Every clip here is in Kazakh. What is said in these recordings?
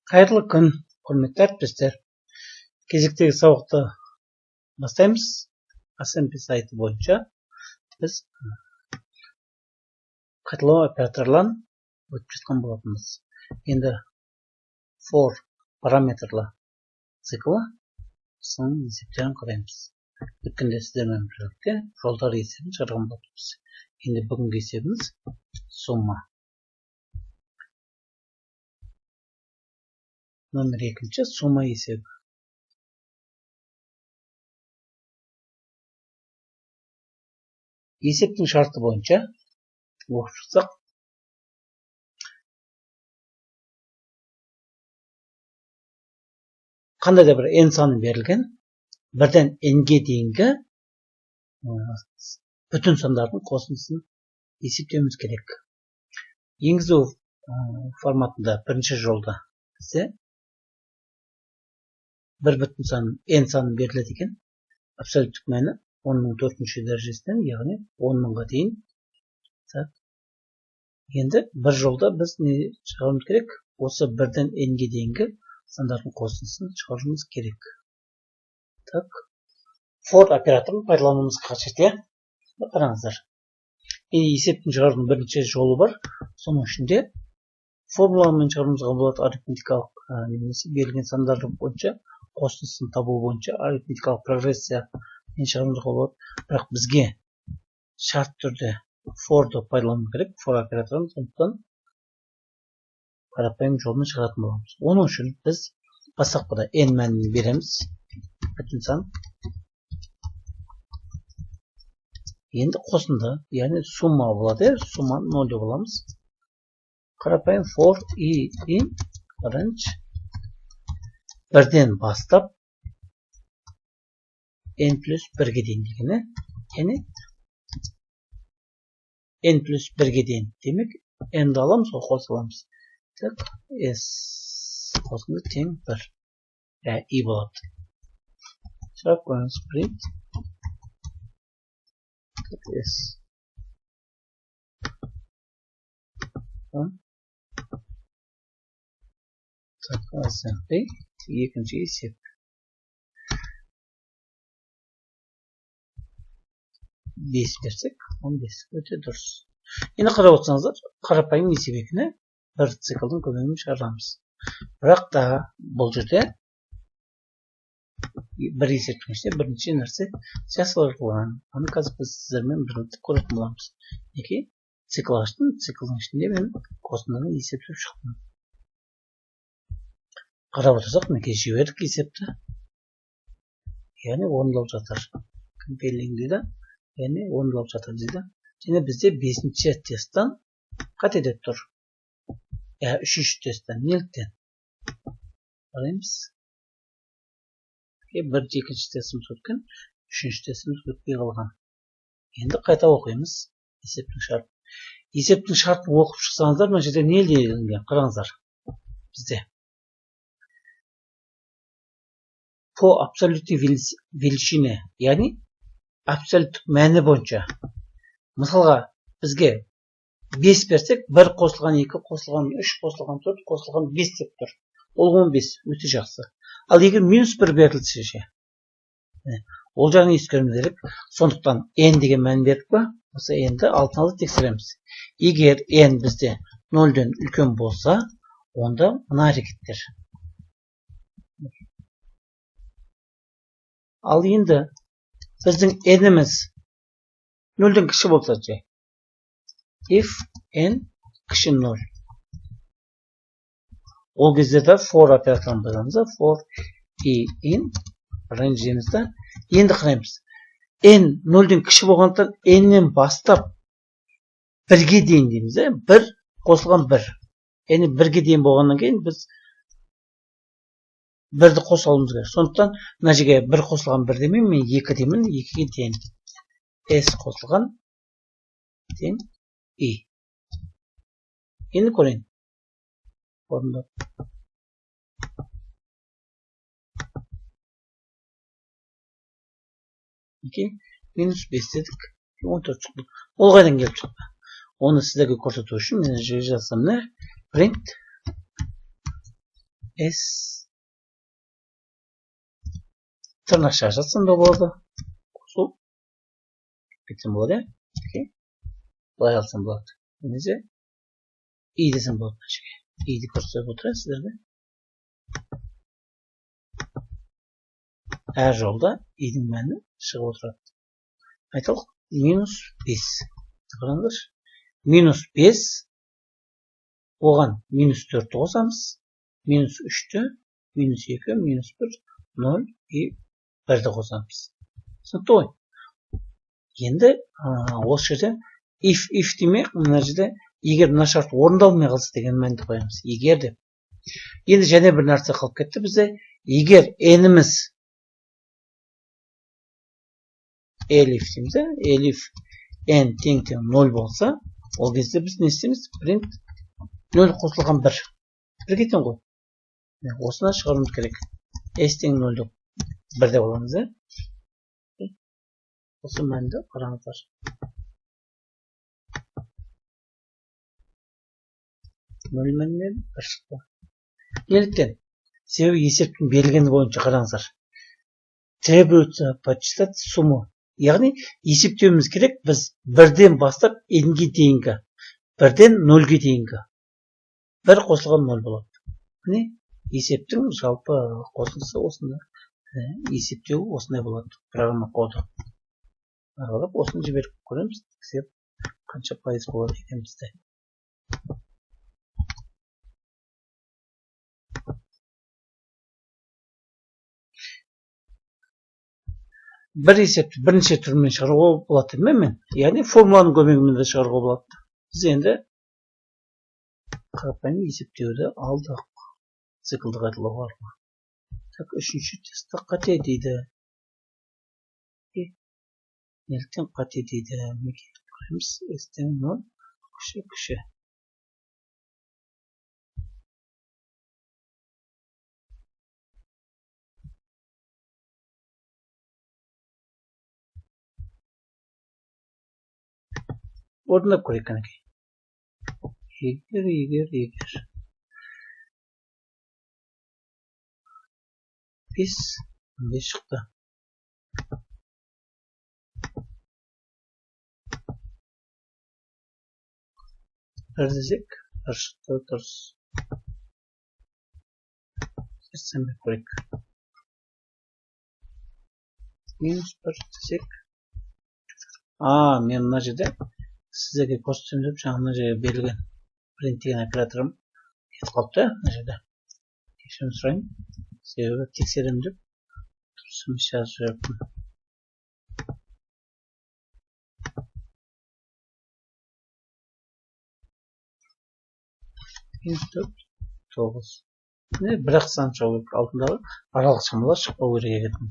Қайырлы күн, құрметті әріптестер. Кезектегі сабақты бастаймыз. SMP сайты бойынша біз қайталау операторларын өтіп жатқан болатынбыз. Енді for параметрлы циклы соның есептерін қараймыз. Өткенде сіздермен бірlikte жолдар есебін шығарған болатынбыз. Енді бүгінгі есебіміз сумма. Номер 2 сумма есебі. Есептің шарты бойынша оқып шықсақ, қандай да бір n саны берілген, бірден n-ге дейінгі бүтін сандардың қосындысын есептеуіміз керек. Енгізу форматында бірінші жолда бізде бір бүтін сан n саны беріледі екен. Абсолюттік мәні 10-ның 4-ші дәрежесінен, яғни 10-ға дейін. Енді бір жолда біз не шығаруымыз керек? Осы бірден n-ге дейінгі сандардың қосындысын шығаруымыз керек. For операторын пайдалануымыз қажет, иә? Қараңыздар. Есептің шығарудың бірінші жолы бар. Соның ішінде формуламен шығаруымызға болады, арифметикалық немесе берілген сандар бойынша қосындысын табу бойынша арифметикалық прогрессия шығаруымызға болады. Бірақ бізге шарт түрде for'ды пайдалану керек, for операторын, сондықтан қарапайым жолмен шығаратын боламыз. Оның үшін біз бастапқыда n мәнін береміз, бүтін сан. Енді қосынды, яғни сумма болады, сумманы 0 деп аламыз. Қарапайым for i in range бірден бастап n плюс 1-ге дейін дегені, яғни n плюс 1-ге дейін демек n-ді аламыз, қосыламыз. S қосынды тең 1. i болады. Сұрақ қойыңыз, print S. SMP екінші есеп. Бес берсек, 15 өте дұрыс. Енді қарап отырсаңыздар, қарапайым есеп екені бір циклдың көмегімен шығарамыз. Бірақ та бұл жерде бір есептің ішінде бірнеше нәрсе жасалған. Оны қазір біз сіздермен бірlikte көретін боламыз. Неге? Цикл аштым, циклдың ішінде мен қосындыны есептеп шықтым. Қарап отырсақ, неге жібердік есепті? Яғни орындалып жатыр. Компеллинг дейді, яғни орындалып жатыр дейді. Және бізде 5-ші тесттен қателер тұр. 3-ші тесттен неліктен? Қараймыз. 1-2-ші тестіміз өткен, 3-ші тестіміз өтпей қалған. Енді қайта оқимыз есептің шартын. Есептің шартын оқып шықсаңыздар, мына жерде не делінген? Қараңыздар. Бізде по абсолютті величине, яғни абсолюттік мәні бойынша. Мысалға, бізге 5 берсек, 1 қосылған 2, қосылған 3, қосылған 4, қосылған 5 деп тұр. Ол 15, өте жақсы. Ал егер минус 1 берілсе ше, ол жағын ескеруіміз керек. Сондықтан n деген мән бердік па? Осы n-ді алдын ала тексереміз. Егер n бізде 0-ден үлкен болса, онда мына әрекеттер. Ал енді біздің n-іміз 0-ден кіші болса же. If n кіші 0. Ол кезде де for операторын пайдаланамыз. For i in range-імізді енді қараймыз. n 0-ден кіші болғандықтан n-нен бастап 1-ге дейін дейміз. 1 қосылған 1. Яғни 1-ге дейін болғаннан кейін біз 1-ді қосалымыз керек. Сондықтан мына жерге 1 қосылған 1 демеймін, мен 2 деймін, 2-ге тең S қосылған тең I. Енді көрейін. Орындап. Минус 5 дедік. 14 шықты. Ол қайдан келіп шықты? Оны сіздерге көрсету үшін мен жазсам не? Print S тырнақша жазсам да болады. Сол кетсем болады, иә. Былай алсам болады. Немесе И десем болады. Иді көрсетіп отырады сіздерге. Әр жолда идің мәні шығып отырады. Айталық, -5. Қараңыздаршы. -5, оған -4 қосамыз. -3-ті, -2, -1, 0 и 1-ді қосамыз. Түсінікті ғой? Енді осы жерде if деме, мына жерде егер мына шарт орындалмай қалса деген мәнді қоямыз. Егер деп. Енді және бір нәрсе қалып кетті бізде. Егер n-іміз elif дейміз, elif n тең 0 болса, ол кезде біз не істейміз? Print 0 қосылған 1. Бір кетен ғой. Осыны шығаруымыз керек. S тең 0 деп 1 деп аламыз, осы мәнді қараңыздар. Нөл мәнінен 1 шықты. Неліктен? Себебі есептің берілгені бойынша қараңыздар. Требуется подсчитать сумму. Яғни есептеуіміз керек біз 1-ден бастап n-ге дейінгі, 1-ден 0-ге дейінгі. 1 қосылған 0 болады. Міне есептің жалпы қосылысы осында. Есептеу осындай болады. Программа коды. Аралап осыны жіберіп көреміз. Тексеріп қанша пайыз болады екен бізде. Бір есепті бірінші түрмен шығаруға болады мен. Яғни формуланың көмегімен де шығаруға болады. Біз енді қарапайым есептеуді алдық. Циклді қайталау арқылы. Так, үшінші тестті қате дейді. Неліктен қате дейді? Көреміз, S-тен 0 кіші. Орындап көрейік қанекей. Егер. 5 шықты. Бір десек, бір шықты дұрыс. Сәмбе көрейік. -1 десек. Мен мына жерде сіздерге көрсетсем деп жаңа жерге берілген print деген операторым кетіп қалыпты, мына жерде. Тексеріп сұрайын. Себебі тексерем деп дұрыс жазып жіберіппін. -9. Бірақ сан шығу алдындағы аралық шамалар шықпау керек екен.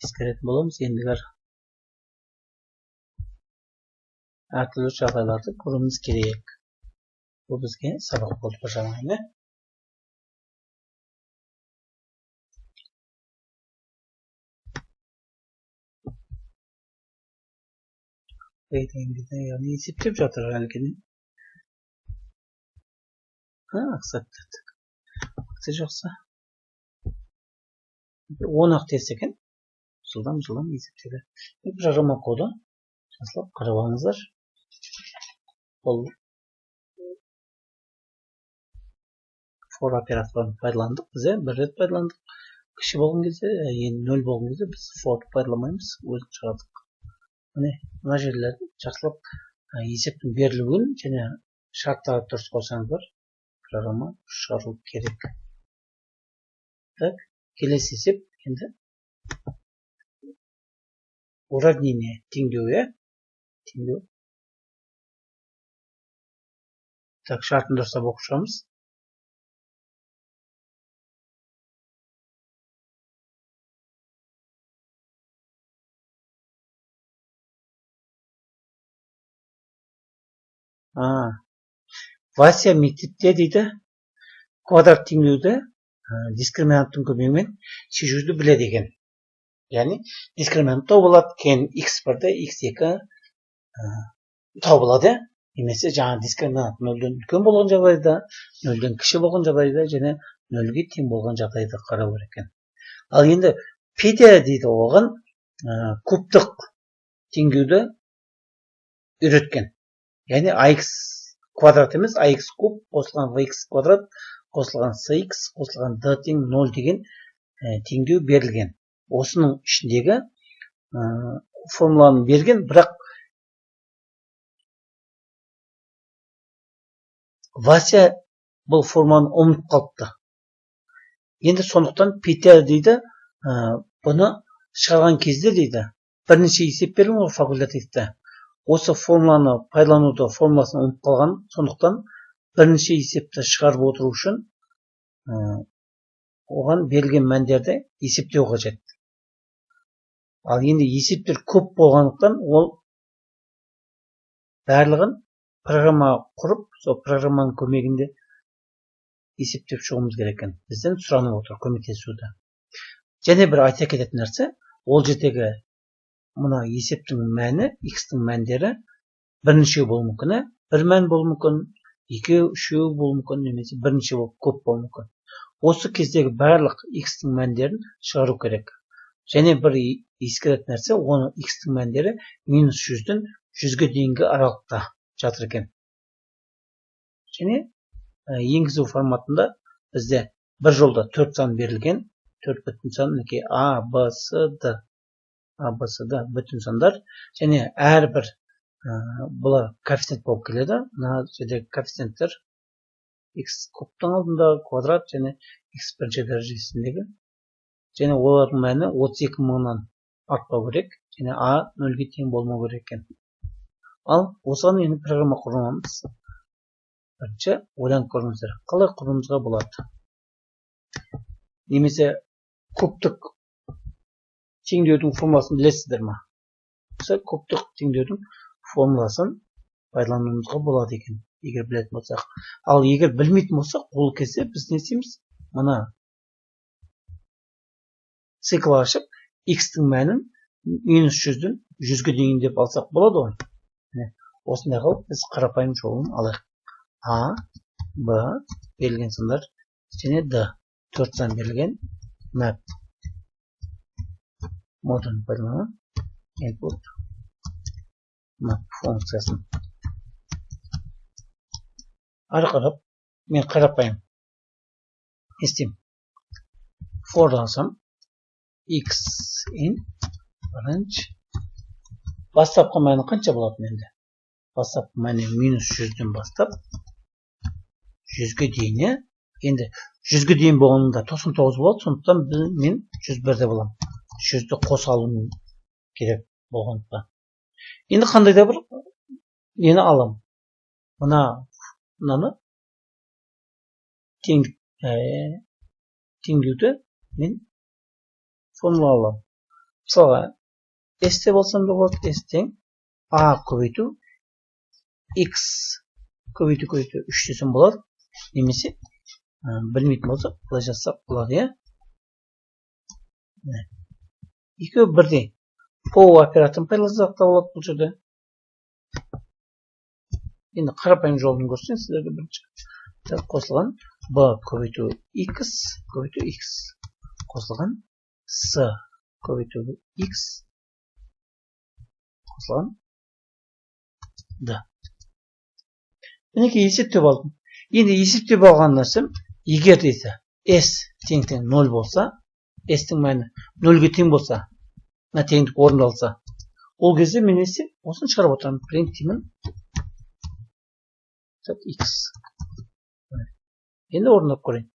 Ескеретін боламыз ендігер. Әртүрлі жағдайларды көруіміз керек. Бұл бізге сабақ болды бір жағынан. Яғни есептеп жатыр әлгені. Ақсаттады. Ақсы жақсы. 10-ақ тест екен. Жылдам есептеді. Программа коды. Жасылап қарап алыңыздар. Бұл for операторын пайдаландық. Біз бір рет пайдаландық. Кіші болған кезде, 0 болған кезде біз for пайдаламаймыз. Өзін шығардық. Мына жерлерді жақсылап есептің берілуін және шарттағы дұрыс қосаңыздар, программа шығару керек. Так, келесі есеп енді уравнение теңдеу. Так, шартын дұрыстап оқып шығамыз. Вася мектепте дейді, квадрат теңдеуді дискриминанттың көмегімен шешуді біледі екен. Яғни дискриминант табылады, кейін x1-ді x2 табылады. немесе жаңа дискриминант нөлден үлкен болған жағдайда, нөлден кіші болған жағдайда және нөлге тең болған жағдайда қарау керек екен. Ал енді петя дейді оған кубтық теңдеуді үйреткен. Яғни ax квадрат емес, ax куб қосылған vx квадрат қосылған cx қосылған d тең 0 деген теңдеу берілген. Осының ішіндегі формуланы берген, бірақ Вася бұл форманы ұмытып қалыпты. Енді сондықтан петя дейді, бұны шығарған кезде дейді, бірнеше есеп берілген ғой факультативті. Осы формуланы пайдалануды формуласын ұмытып қалған, сондықтан бірнеше есепті шығарып отыру үшін оған берілген мәндерді есептеу қажет. Ал енді есептер көп болғандықтан ол барлығын программа құрып, сол программаның көмегінде есептеп шығуымыз керек екен. Бізден сұранып отыр көмектесуді. Және бір айта кететін нәрсе, ол жердегі мына есептің мәні, x-тің мәндері бірнеше болуы мүмкін, бір мән болуы мүмкін, екеу, үшеу болуы мүмкін, немесе бірнеше болып көп болуы мүмкін. Осы кездегі барлық x-тің мәндерін шығару керек. Және бір ескеретін нәрсе, оны x-тің мәндері -100-ден 100-ге дейінгі аралықта жатыр екен. Және енгізу форматында бізде бір жолда 4 сан берілген, 4 бүтін сан, A, B, C, D. A, B, C, D бүтін сандар. Және әрбір бұлар коэффициент болып келеді. Мына жердегі коэффициенттер x кубтың алдында квадрат және x бірінші дәрежесіндегі. Және олардың мәні 32 мыңнан артпау керек. Және A 0-ге тең болмау керек екен. Ал осыған енді программа құрамыз. Бірінші ойланып көріңіздер, қалай құруымызға болады. Немесе кубтық теңдеудің формуласын білесіздер ма? Осы кубтық теңдеудің формуласын пайдалануымызға болады екен, егер білетін болсақ. Ал егер білмейтін болсақ, ол кезде біз не істейміз? Мына цикл ашып, x-тің мәнін -100-ден 100-ге дейін деп алсақ болады ғой. Осындай қылып біз қарапайым жолын алайық. A, B берілген сандар және D 4 сан берілген map модулін пайдаланып input map функциясын. Ары қарап мен қарапайым істеймін. For-лансам x in range бастапқы мәні қанша болады менде? Бастапқы мәні -100-ден бастап 100-ге дейін. Енді 100-ге дейін болғанда 99 болады, сондықтан мен 101-де боламын. 100-ді қоса алуым керек болғандықтан. Енді қандай да бір нені аламын. Мынаны теңдеуді мен формула аламын. Мысалға S-те болсам да болады, S тең A көбейту x көбейту 3 десем болады. Немесе білмейтін болсақ, былай жазсақ болады. Екеуі бірдей. По операторын пайдалансақ та болады бұл жерде. Енді қарапайым жолын көрсен сіздерге бірінші. Қосылған b көбейту x көбейту x қосылған c көбейту x қосылған d. Мінекей есептеп алдым. Енді есептеп алған нәрсем, егер дейді s тең 0 болса, s-тің мәні 0-ге тең болса, теңдік орындалса, ол кезде мен осыны шығарып отырамын. Print деймін. X. Енді орындап көрейін.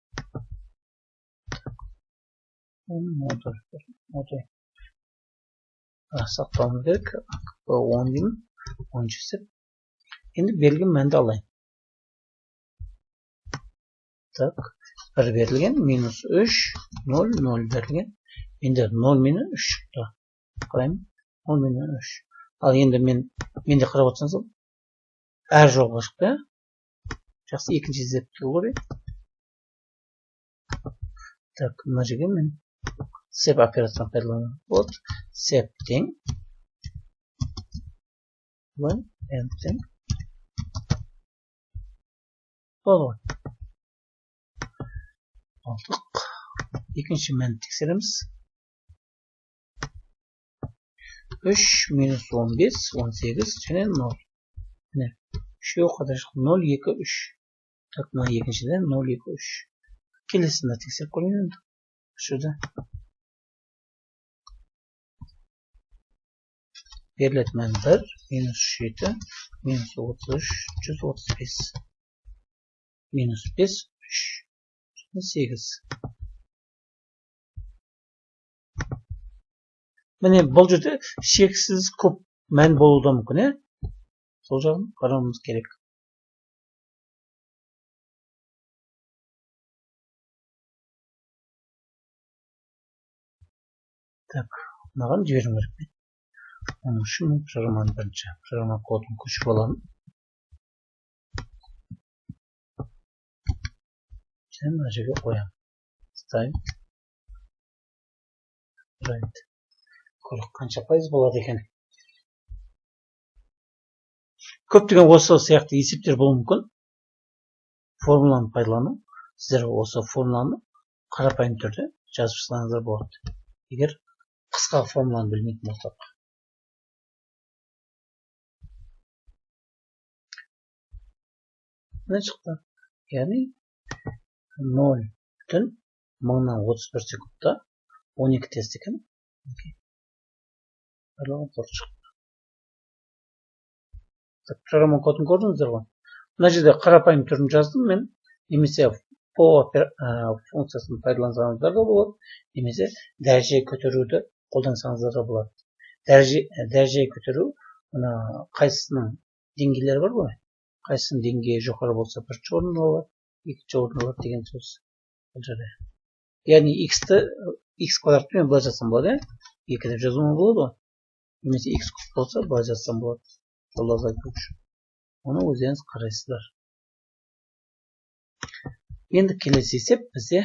Сақтауымыз керек. 10 деймін. 10 жасап. Енді берілген мәнді алайын. Так, 1 берілген, -3, 0, 0 берілген. Енді 0 мені 3 шықты. Қараймын, 0 мені 3. Ал енді менде қарап отырсаңыз, әр жолға шықты. Жақсы, екінші есепті көрейін. Так, мына жерге мен сеп операцияны пайдалануға болады. Сеп тең. N тең. Болды. Алдық. Екінші мәнді тексереміз. 3 минус 15, 18 және 0. Міне, үшеу қадашық 0, 2, 3. Так, мына екіншіден 0, 2, 3. Келесінде тексеріп көрейін енді. Шurada. Берілетін мән 1, минус 7, минус 33, 135. Минус 5, 3, 8. Міне, бұл жерде шексіз көп мән болуы да мүмкін, сол жағын қарауымыз керек. Так, маған жіберім керек. Оның үшін программаны бірінші программа кодын көшіріп аламын. Және мына жерге қоямын. Ставить. Right. Көріп қанша пайыз болады екен. Көптеген осы сияқты есептер болуы мүмкін. Формуланы пайдалану. Сіздер осы формуланы қарапайым түрде жазып салсаңыздар болады. Егер қысқа формуланы білмейтін болсақ. Мына шықты. Яғни 0,1031 секундта 12 тест екен. Программа кодын көрдіңіздер ғой. Мына жерде қарапайым түрін жаздым мен. Немесе for функциясын пайдалансаңыздар да болады. Немесе дәреже көтеруді қолдансаңыздар да болады. Дәреже көтеру, мына қайсысының деңгейлері бар ғой. Қайсысының деңгейі жоғары болса бірінші орын алады, екінші орын алады деген сөз. Бұл жерде. Яғни x квадратпен былай жазсам болады, 2 деп жазуым болады ғой. Немесе x куб болса былай жазсам болады. Жолда азайту үшін. Оны өздеріңіз қарайсыздар. Енді келесі есеп бізде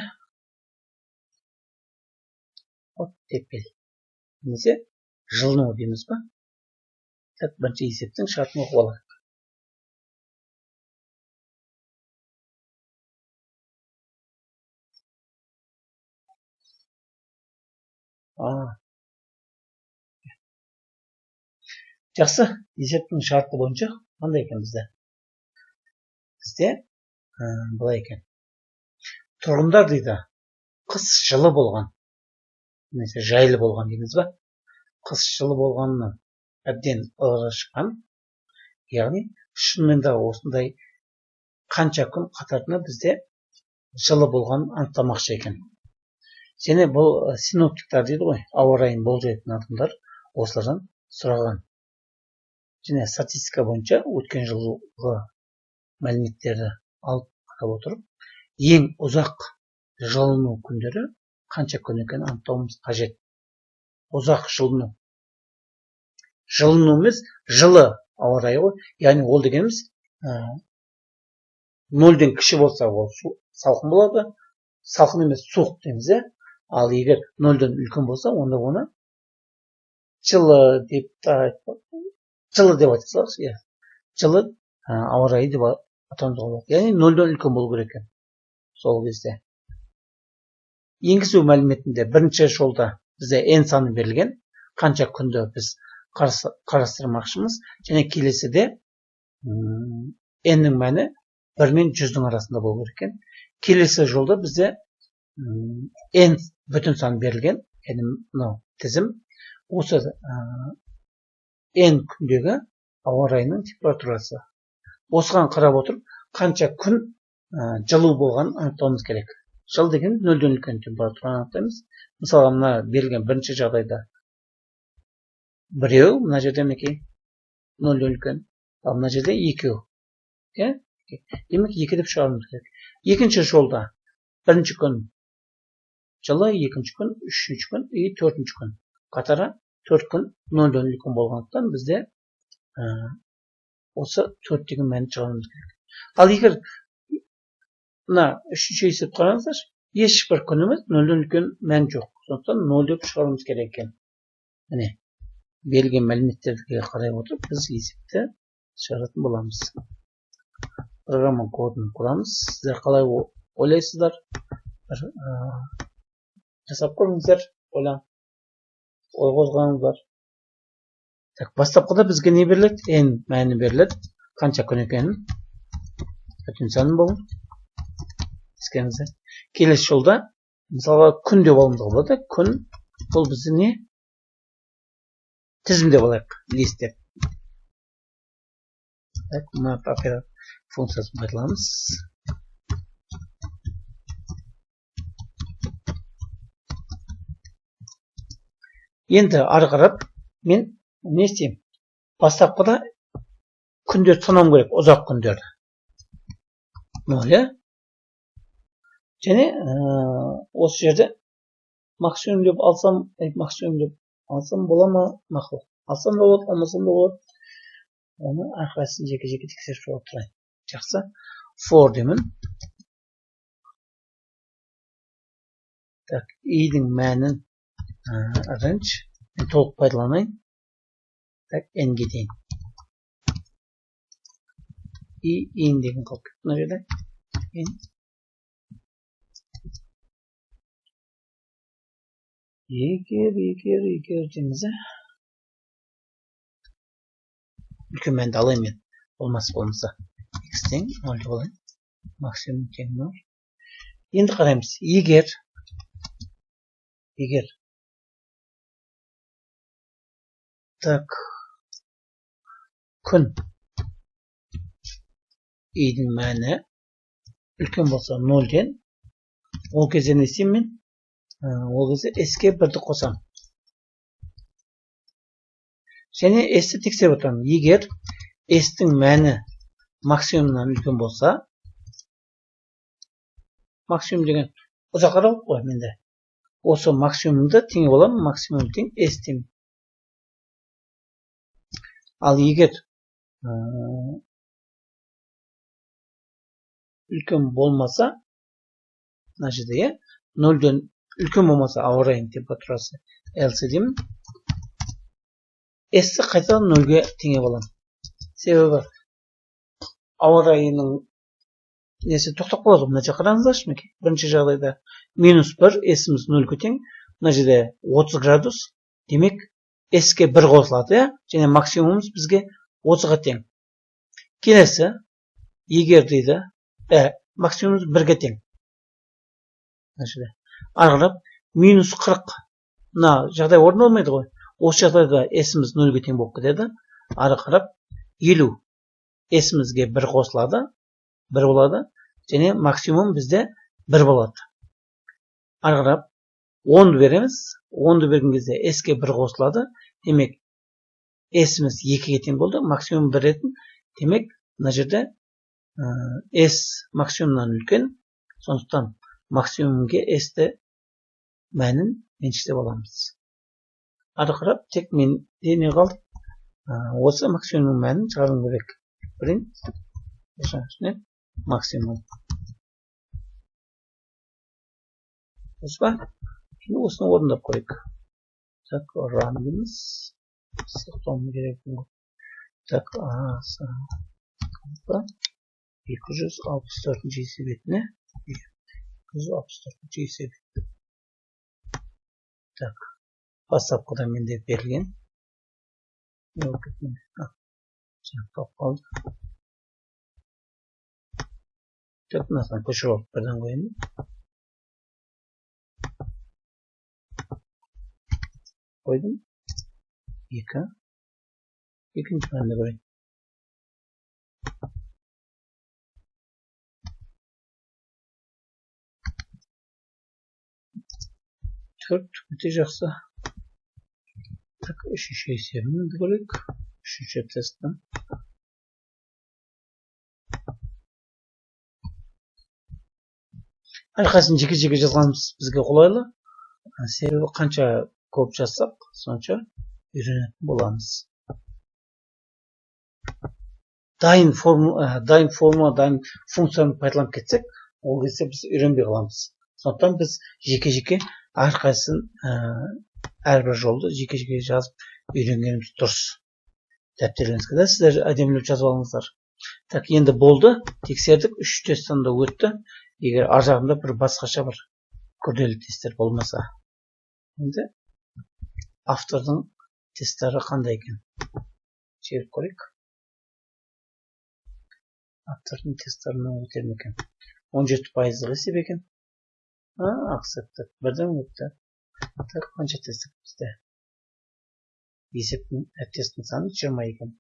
оттепел. Немесе жылыну дейміз ба? Так, бірінші есептің шартын оқып алайық. Жақсы, есептің шарты бойынша қандай екен бізде? Бізде былай екен. Тұрғындар дейді, қыс жылы болған. Немесе жайлы болған дейміз ба? Қыс жылы болғанын әбден ылғары шыққан. Яғни, шынымен де осындай қанша күн қатарына бізде жылы болған анықтамақшы екен. Және бұл синоптиктар дейді ғой, ауа райын болжайтын адамдар осылардан сұраған. Және статистика бойынша өткен жылғы мәліметтерді алып қарап отырып, ең ұзақ жылыну күндері қанша күн екенін анықтауымыз қажет. Ұзақ жылыну. Жылыну емес, жылы ауа райы ғой. Яғни ол дегеніміз 0-ден кіші болса ол салқын болады. Салқын емес, суық дейміз. Ал егер 0-ден үлкен болса, онда оны жылы деп айтсақ, жылы ауа райы деп атауымызға болады. Яғни 0-ден үлкен болу керек екен. Сол кезде. Енгізу мәліметінде бірінші жолда бізде n саны берілген. Қанша күнді біз қарастырмақшымыз. Және келесіде n-нің мәні 1 мен 100-дің арасында болу керек екен. Келесі жолда бізде n бүтін сан берілген. Мынау тізім. Осы n күндегі ауа райының температурасы. Осыған қарап отырып, қанша күн жылу болғанын анықтауымыз керек. Жыл деген 0-ден үлкен температураны анықтаймыз. Мысалы, мына берілген бірінші жағдайда біреу, мына жерде мінекей 0-ден үлкен, ал мына жерде екеу. Демек 2 деп шығаруымыз керек. Екінші жолда бірінші күн жылы, екінші күн, үшінші күн и төртінші күн. Қатары 4 күн 0-ден үлкен болғандықтан бізде осы 4 деген мәнді шығаруымыз керек. Ал егер мына үшінші есеп қараңыздар, ешбір күніміз 0-ден үлкен мән жоқ. Сондықтан 0 деп шығаруымыз керек екен. Міне, берілген мәліметтерге қарай отырып, біз есепті шығаратын боламыз. программа кодын құрамыз. Сіздер қалай ойлайсыздар? Жасап көріңіздер, ой қозғаңыздар. Так, бастапқыда бізге не беріледі? N мәні беріледі. Қанша күн екенін? Бүтін санын болын. Ескеріңіздер. Келесі жолда, мысалға күн деп алуымызға болады. Күн бұл біздің не? Тізімде болайық, лист деп. Так, map оператор функциясын пайдаланамыз. Енді ары қарап мен не істеймін? Бастапқыда күндер санауым керек, ұзақ күндерді. 0. Және осы жерде максимум деп алсам бола ма? Мақұл. Алсам да болады, алмасам да болады. Оны әрқайсысын жеке-жеке тексеріп тұрайын. Жақсы. For деймін. Так, i-дің мәнін range мен толық пайдаланайын. Так, n-ге дейін. i-ін деген қалып кетті мына жерде. n егер дейміз. Үлкен мәнді алайын мен. Болмаса. X тең 0 деп алайын. Максимум тең 0. Енді қараймыз. Егер так күн i-дің мәні үлкен болса 0-ден ол кезде не істеймін мен? Ол кезде s-ке 1-ді қосам. Және s-ті тексеріп отырамын. Егер s-дің мәні максимумнан үлкен болса, максимум деген ұзақырақ қой менде. Осы максимумды теңе боламын, максимум тең s тең. Ал егер үлкен болмаса, мына жерде 0-ден үлкен болмаса, ауа райының температурасы else деймін. S-ті қайтадан 0-ге теңе боламын. Себебі ауа райының несі тоқтап қалады. Мына жаққа қараңыздаршы мінекей. Бірінші жағдайда -1, S-іміз 0-ге тең. Мына жерде 30 градус. Демек, S-ке 1 қосылады, және максимумымыз бізге 30-ға тең. Келесі, егер дейді, максимумымыз 1-ге тең. Мына жерде. Арғырап, -40. Мына жағдай орын болмайды ғой. Осы жағдайда S-іміз 0-ге тең болып кетеді. Ары қарап 50 S-імізге 1 қосылады, 1 болады, және максимум бізде 1 болады. Ары қарап 10-ды береміз. 10-ды берген кезде S-ке 1 қосылады. Демек, S-іміз 2-ге тең болды, максимум 1 етін. Демек, мына жерде S максимумнан үлкен, сондықтан максимумге S-ті мәнін меншіктеп аламыз. Ары қарап, тек мен не қалды? Осы максимум мәнін шығарғым керек. Максимум. Осы ба? Осыны орындап көрейік. Так, run дейміз. Сақтауым керек. Так, 264 есебетіне. 264 есебет. Так, бастапқыда менде берілген. Жаңақтап қалды. Так, мынасынан көшіріп бірден қойын. Қойдым. 2. Екінші мәнді көрейін. 4. Өте жақсы. Так, 3-ші есебімді көрейік. 3-ші тесттің. Әрқайсысын жеке-жеке жазғанымыз бізге қолайлы. Себебі қанша көп жазсақ, сонша үйренетін боламыз. Дайын формула, дайын функцияны пайдаланып кетсек, ол кезде біз үйренбей қаламыз. Сондықтан біз жеке-жеке әрқайсысын әрбір жолды жеке-жеке жазып үйренгеніміз дұрыс. Дәптерлеріңізге де сіздер әдемілеп жазып алыңыздар. Так, енді болды, тексердік, 3 тесттен де өтті. Егер ар жағында бір басқаша бір күрделі тесттер болмаса. Енді автордың тесттері қандай екен? Шеріп көрейік. Автордың тесттарынан өтер ме екен? 17% есеп екен. Accepted. Бірден өтті. Так, қанша тест бізде? Есептің тесттің саны 20 екен.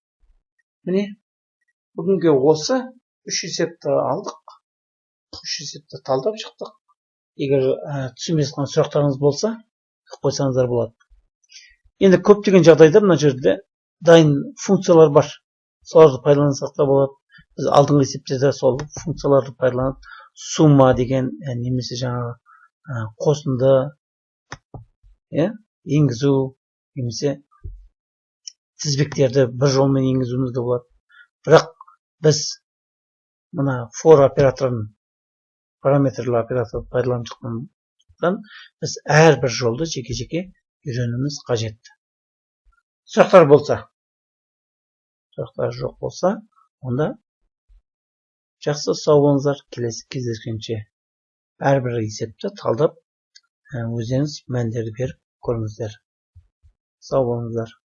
Міне, бүгінге осы 3 есепті алдық. 3 есепті талдап шықтық. Егер түсінбей жатқан сұрақтарыңыз болса, қойсаңыздар болады. Енді көптеген жағдайда мына жерде дайын функциялар бар. Соларды пайдалансақ та болады. Біз алдыңғы есептерде сол функцияларды пайдаланып, сумма деген немесе жаңағы қосынды енгізу немесе тізбектерді бір жолмен енгізуіміз де болады. Бірақ біз мына for операторын, параметрлі операторды пайдаланып жатқандықтан біз әрбір жолды жеке-жеке үйренуіміз қажет. Сұрақтар болса, сұрақтар жоқ болса, онда жақсы, сау болыңыздар. Келесі кездескенше әрбір есепті талдап, өздеріңіз мәндерді беріп көріңіздер. Сау болыңыздар.